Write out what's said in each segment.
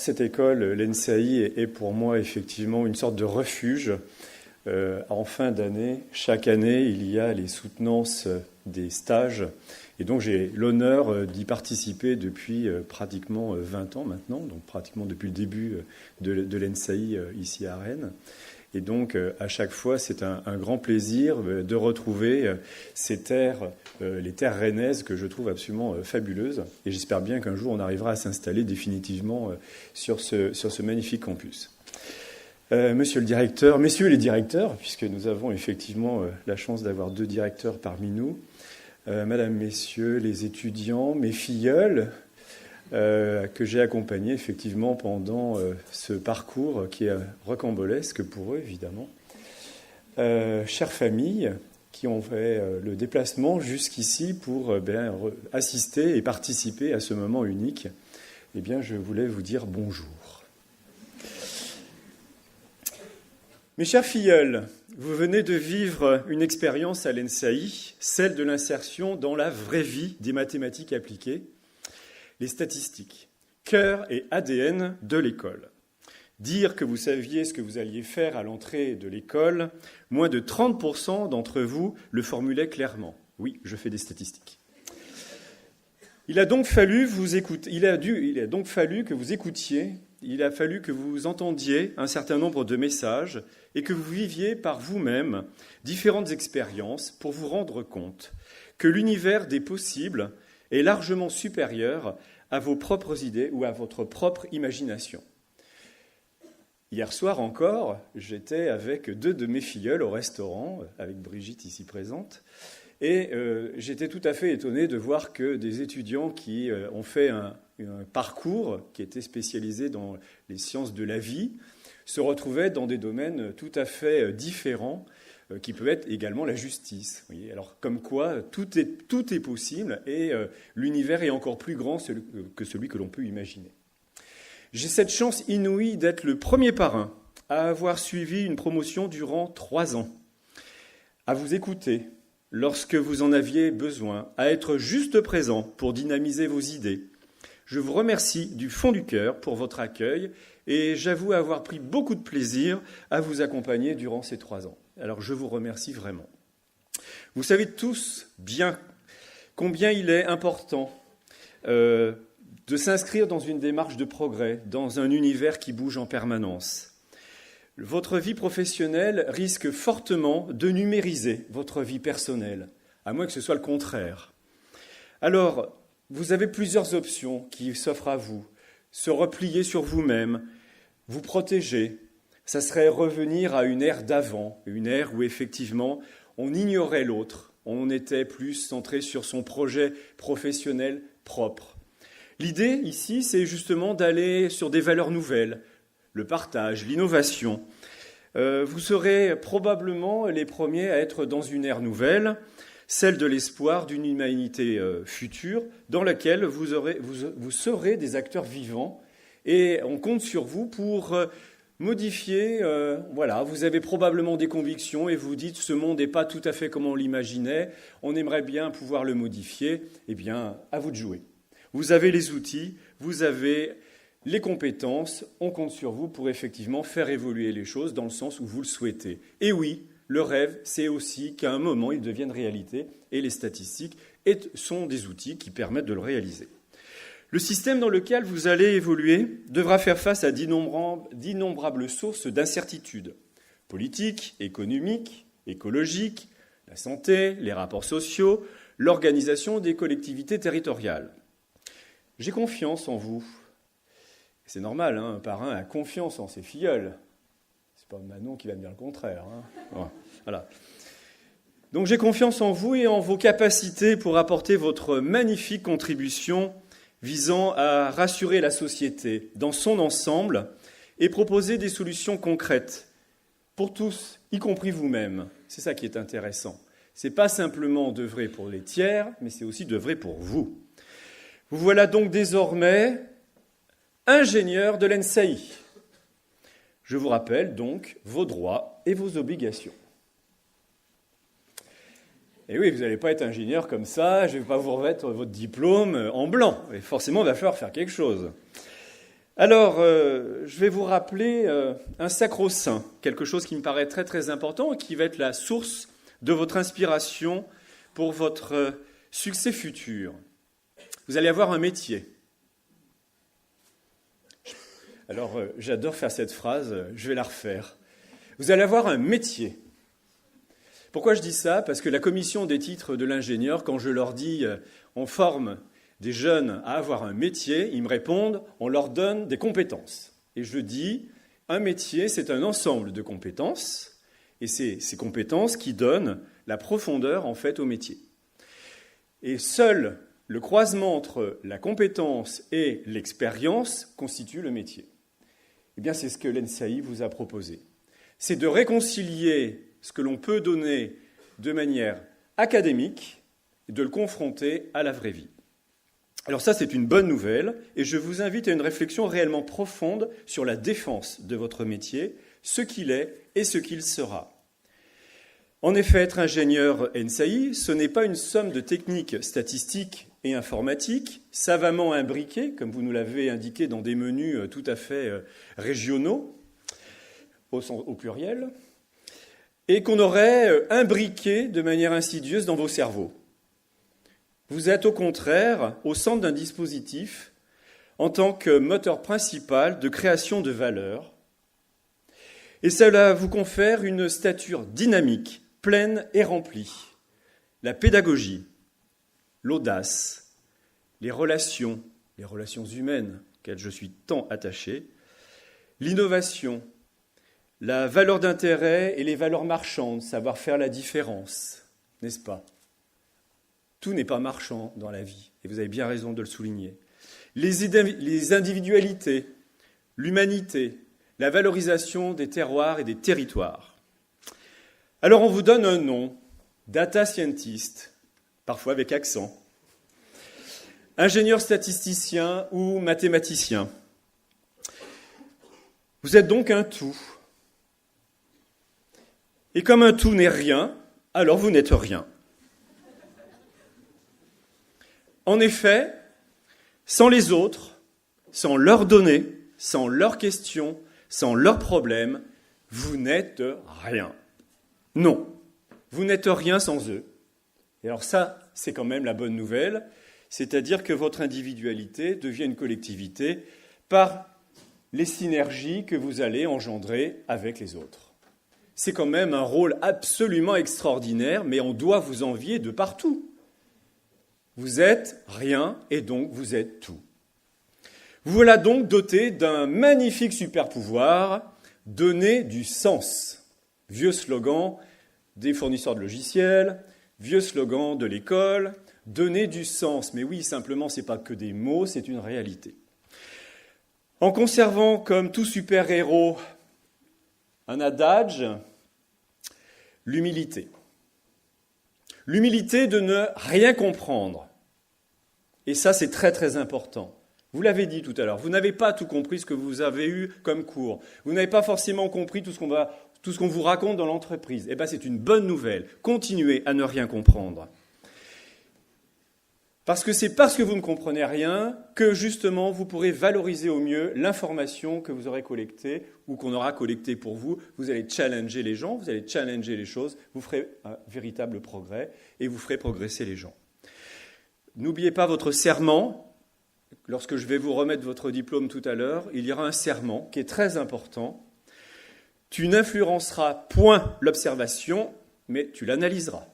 cette école, l'ENSAI, est pour moi effectivement une sorte de refuge. En fin d'année, chaque année, il y a les soutenances des stages. Et donc, j'ai l'honneur d'y participer depuis pratiquement 20 ans maintenant, donc pratiquement depuis le début de l'ENSAI ici à Rennes. Et donc, à chaque fois, c'est un grand plaisir de retrouver ces terres, les terres rennaises que je trouve absolument fabuleuses. Et j'espère bien qu'un jour, on arrivera à s'installer définitivement sur ce magnifique campus. Monsieur le directeur, messieurs les directeurs, puisque nous avons effectivement la chance d'avoir 2 directeurs parmi nous, Madame, Messieurs les étudiants, mes filleuls, que j'ai accompagnés effectivement pendant ce parcours qui est rocambolesque pour eux, évidemment. Chères familles qui ont fait le déplacement jusqu'ici pour assister et participer à ce moment unique, eh bien, je voulais vous dire bonjour. Mes chers filleuls, vous venez de vivre une expérience à l'ENSAI, celle de l'insertion dans la vraie vie des mathématiques appliquées, les statistiques, cœur et ADN de l'école. Dire que vous saviez ce que vous alliez faire à l'entrée de l'école, moins de 30% d'entre vous le formulaient clairement. Oui, je fais des statistiques. Il a donc fallu que vous écoutiez, il a fallu que vous entendiez un certain nombre de messages et que vous viviez par vous-même différentes expériences pour vous rendre compte que l'univers des possibles est largement supérieur à vos propres idées ou à votre propre imagination. Hier soir encore, j'étais avec 2 de mes filleuls au restaurant, avec Brigitte ici présente, et j'étais tout à fait étonné de voir que des étudiants qui ont fait un parcours qui était spécialisé dans les sciences de la vie se retrouvaient dans des domaines tout à fait différents, qui peut être également la justice. Vous voyez, alors, comme quoi, tout est possible et l'univers est encore plus grand que celui que l'on peut imaginer. J'ai cette chance inouïe d'être le premier parrain à avoir suivi une promotion durant 3 ans, à vous écouter lorsque vous en aviez besoin, à être juste présent pour dynamiser vos idées. Je vous remercie du fond du cœur pour votre accueil et j'avoue avoir pris beaucoup de plaisir à vous accompagner durant ces 3 ans. Alors je vous remercie vraiment. Vous savez tous bien combien il est important de s'inscrire dans une démarche de progrès, dans un univers qui bouge en permanence. Votre vie professionnelle risque fortement de numériser votre vie personnelle, à moins que ce soit le contraire. Alors, vous avez plusieurs options qui s'offrent à vous. Se replier sur vous-même, vous protéger. Ça serait revenir à une ère d'avant, une ère où effectivement on ignorait l'autre, on était plus centré sur son projet professionnel propre. L'idée ici, c'est justement d'aller sur des valeurs nouvelles, le partage, l'innovation. Vous serez probablement les premiers à être dans une ère nouvelle, celle de l'espoir d'une humanité future, dans laquelle vous serez des acteurs vivants, et on compte sur vous pour modifier. Vous avez probablement des convictions et vous dites ce monde n'est pas tout à fait comme on l'imaginait, on aimerait bien pouvoir le modifier. Eh bien, à vous de jouer. Vous avez les outils, vous avez les compétences, on compte sur vous pour effectivement faire évoluer les choses dans le sens où vous le souhaitez. Et oui, le rêve, c'est aussi qu'à un moment, il devienne réalité, et les statistiques sont des outils qui permettent de le réaliser. Le système dans lequel vous allez évoluer devra faire face à d'innombrables sources d'incertitudes politiques, économiques, écologiques, la santé, les rapports sociaux, l'organisation des collectivités territoriales. J'ai confiance en vous. C'est normal, un parrain a confiance en ses filleuls. C'est pas Manon qui va me dire le contraire. Voilà. Donc j'ai confiance en vous et en vos capacités pour apporter votre magnifique contribution visant à rassurer la société dans son ensemble et proposer des solutions concrètes pour tous, y compris vous-même. C'est ça qui est intéressant. Ce n'est pas simplement d'œuvrer pour les tiers, mais c'est aussi d'œuvrer pour vous. Vous voilà donc désormais ingénieur de l'ENSAI. Je vous rappelle donc vos droits et vos obligations. Et oui, vous n'allez pas être ingénieur comme ça, je ne vais pas vous remettre votre diplôme en blanc. Et forcément, il va falloir faire quelque chose. Alors, je vais vous rappeler un sacro-saint, quelque chose qui me paraît très très important et qui va être la source de votre inspiration pour votre succès futur. Vous allez avoir un métier. Alors, j'adore faire cette phrase, je vais la refaire. Vous allez avoir un métier. Pourquoi je dis ça ? Parce que la commission des titres de l'ingénieur, quand je leur dis on forme des jeunes à avoir un métier, ils me répondent on leur donne des compétences. Et je dis un métier, c'est un ensemble de compétences, et c'est ces compétences qui donnent la profondeur en fait au métier. Et seul le croisement entre la compétence et l'expérience constitue le métier. Eh bien, c'est ce que l'ENSAI vous a proposé. C'est de réconcilier ce que l'on peut donner de manière académique et de le confronter à la vraie vie. Alors ça, c'est une bonne nouvelle, et je vous invite à une réflexion réellement profonde sur la défense de votre métier, ce qu'il est et ce qu'il sera. En effet, être ingénieur ENSAI, ce n'est pas une somme de techniques statistiques et informatiques, savamment imbriquées, comme vous nous l'avez indiqué dans des menus tout à fait régionaux, au pluriel, et qu'on aurait imbriqué de manière insidieuse dans vos cerveaux. Vous êtes au contraire au centre d'un dispositif en tant que moteur principal de création de valeur, et cela vous confère une stature dynamique, pleine et remplie. La pédagogie, l'audace, les relations humaines auxquelles je suis tant attaché, l'innovation, la valeur d'intérêt et les valeurs marchandes, savoir faire la différence, n'est-ce pas ? Tout n'est pas marchand dans la vie, et vous avez bien raison de le souligner. Les individualités, l'humanité, la valorisation des terroirs et des territoires. Alors on vous donne un nom, data scientist, parfois avec accent, ingénieur statisticien ou mathématicien. Vous êtes donc un tout. Et comme un tout n'est rien, alors vous n'êtes rien. En effet, sans les autres, sans leurs données, sans leurs questions, sans leurs problèmes, vous n'êtes rien. Non, vous n'êtes rien sans eux. Et alors ça, c'est quand même la bonne nouvelle, c'est-à-dire que votre individualité devient une collectivité par les synergies que vous allez engendrer avec les autres. C'est quand même un rôle absolument extraordinaire, mais on doit vous envier de partout. Vous êtes rien et donc vous êtes tout. Vous voilà donc doté d'un magnifique super-pouvoir, donner du sens. Vieux slogan des fournisseurs de logiciels, vieux slogan de l'école, donner du sens. Mais oui, simplement, ce n'est pas que des mots, c'est une réalité. En conservant comme tout super-héros un adage, l'humilité. L'humilité de ne rien comprendre. Et ça, c'est très très important. Vous l'avez dit tout à l'heure, vous n'avez pas tout compris ce que vous avez eu comme cours. Vous n'avez pas forcément compris tout ce qu'on vous raconte dans l'entreprise. Eh bien, c'est une bonne nouvelle. Continuez à ne rien comprendre. Parce que c'est parce que vous ne comprenez rien que, justement, vous pourrez valoriser au mieux l'information que vous aurez collectée ou qu'on aura collectée pour vous. Vous allez challenger les gens, vous allez challenger les choses, vous ferez un véritable progrès et vous ferez progresser les gens. N'oubliez pas votre serment. Lorsque je vais vous remettre votre diplôme tout à l'heure, il y aura un serment qui est très important. Tu n'influenceras point l'observation, mais tu l'analyseras.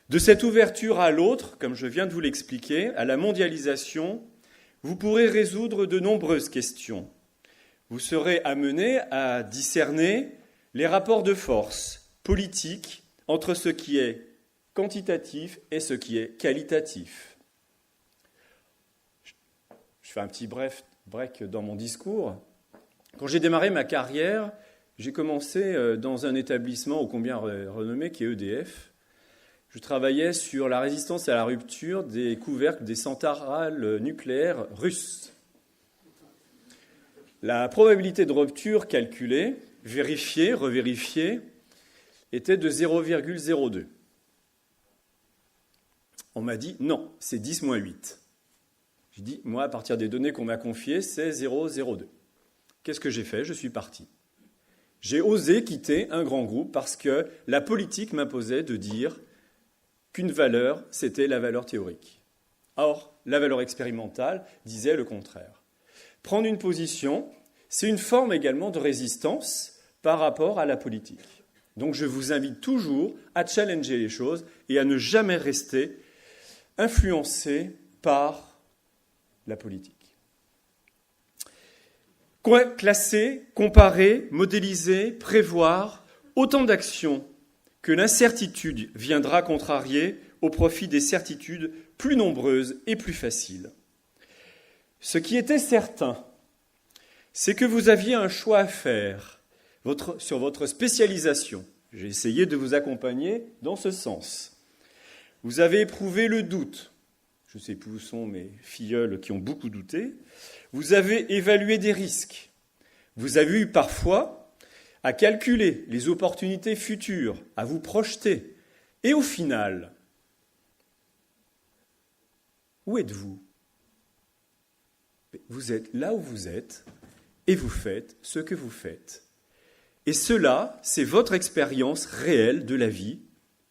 De cette ouverture à l'autre, comme je viens de vous l'expliquer, à la mondialisation, vous pourrez résoudre de nombreuses questions. Vous serez amené à discerner les rapports de force politiques entre ce qui est quantitatif et ce qui est qualitatif. Je fais un petit break dans mon discours. Quand j'ai démarré ma carrière, j'ai commencé dans un établissement ô combien renommé qui est EDF. Je travaillais sur la résistance à la rupture des couvercles des centrales nucléaires russes. La probabilité de rupture calculée, vérifiée, revérifiée, était de 0,02. On m'a dit non, c'est 10 moins 8. J'ai Je dis, moi, à partir des données qu'on m'a confiées, c'est 0,02. Qu'est-ce que j'ai fait? Je suis parti. J'ai osé quitter un grand groupe parce que la politique m'imposait de dire qu'une valeur, c'était la valeur théorique. Or, la valeur expérimentale disait le contraire. Prendre une position, c'est une forme également de résistance par rapport à la politique. Donc je vous invite toujours à challenger les choses et à ne jamais rester influencé par la politique. Classer, comparer, modéliser, prévoir, autant d'actions que l'incertitude viendra contrarier au profit des certitudes plus nombreuses et plus faciles. Ce qui était certain, c'est que vous aviez un choix à faire sur votre spécialisation. J'ai essayé de vous accompagner dans ce sens. Vous avez éprouvé le doute. Je ne sais plus où sont mes filleuls qui ont beaucoup douté. Vous avez évalué des risques. Vous avez eu parfois à calculer les opportunités futures, à vous projeter. Et au final, où êtes-vous? Vous êtes là où vous êtes et vous faites ce que vous faites. Et cela, c'est votre expérience réelle de la vie,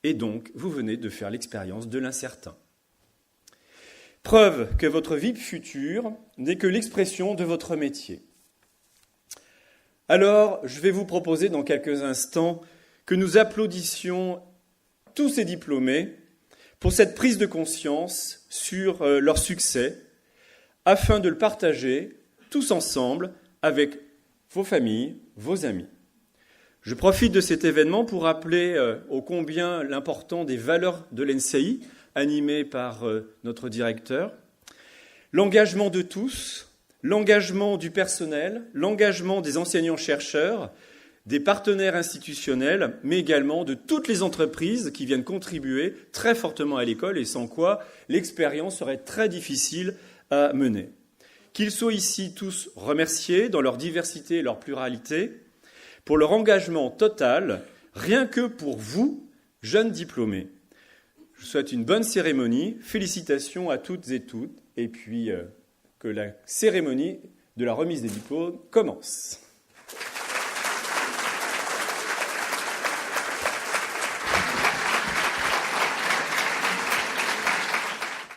et donc vous venez de faire l'expérience de l'incertain. Preuve que votre vie future n'est que l'expression de votre métier. Alors, je vais vous proposer dans quelques instants que nous applaudissions tous ces diplômés pour cette prise de conscience sur leur succès, afin de le partager tous ensemble avec vos familles, vos amis. Je profite de cet événement pour rappeler ô combien l'important des valeurs de l'NCI, animées par notre directeur, l'engagement de tous, l'engagement du personnel, l'engagement des enseignants-chercheurs, des partenaires institutionnels, mais également de toutes les entreprises qui viennent contribuer très fortement à l'école et sans quoi l'expérience serait très difficile à mener. Qu'ils soient ici tous remerciés dans leur diversité et leur pluralité, pour leur engagement total, rien que pour vous, jeunes diplômés. Je vous souhaite une bonne cérémonie, félicitations à toutes et toutes, et puis que la cérémonie de la remise des diplômes commence.